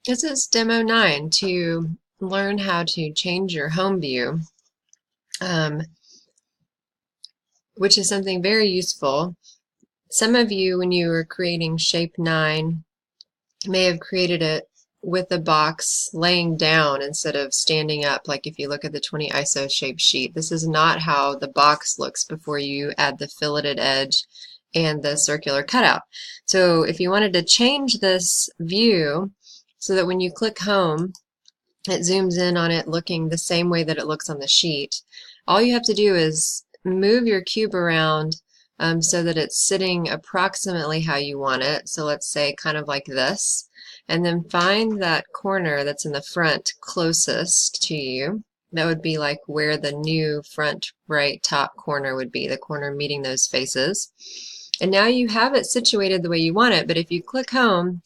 This is Demo 9 to learn how to change your home view, um, which is something very useful. Some of you, when you were creating Shape 9, may have created it with the box laying down instead of standing up, like if you look at the 20 ISO shape sheet. This is not how the box looks before you add the filleted edge and the circular cutout. So if you wanted to change this view so that when you click Home, it zooms in on it looking the same way that it looks on the sheet. All you have to do is move your cube around so that it's sitting approximately how you want it. So let's say kind of like this. And then find that corner that's in the front closest to you. That would be like where the new front right top corner would be, the corner meeting those faces. And now you have it situated the way you want it, but if you click Home,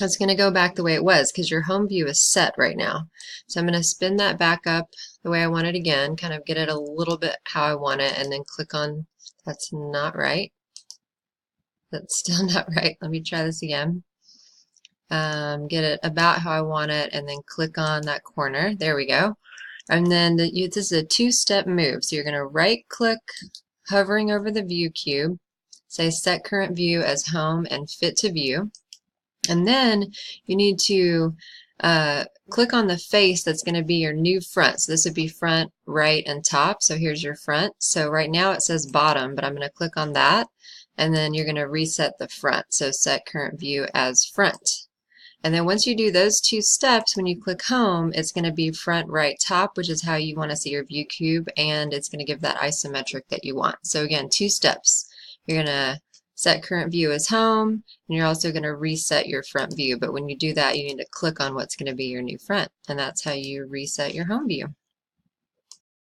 it's going to go back the way it was because your home view is set right now. So I'm going to spin that back up the way I want it again, kind of get it a little bit how I want it, and then click on, that's not right. That's still not right. Let me try this again. Get it about how I want it, and then click on that corner. There we go. And then this is a two-step move. So you're going to right-click, hovering over the view cube, say Set Current View as Home and Fit to View. And then you need to click on the face that's going to be your new front. So this would be front, right, and top. So here's your front. So right now it says bottom, but I'm going to click on that. And then you're going to reset the front. So set current view as front. And then once you do those two steps, when you click Home, it's going to be front, right, top, which is how you want to see your view cube, and it's going to give that isometric that you want. So again, two steps. You're going to set current view as home, and you're also going to reset your front view. But when you do that, you need to click on what's going to be your new front, and that's how you reset your home view.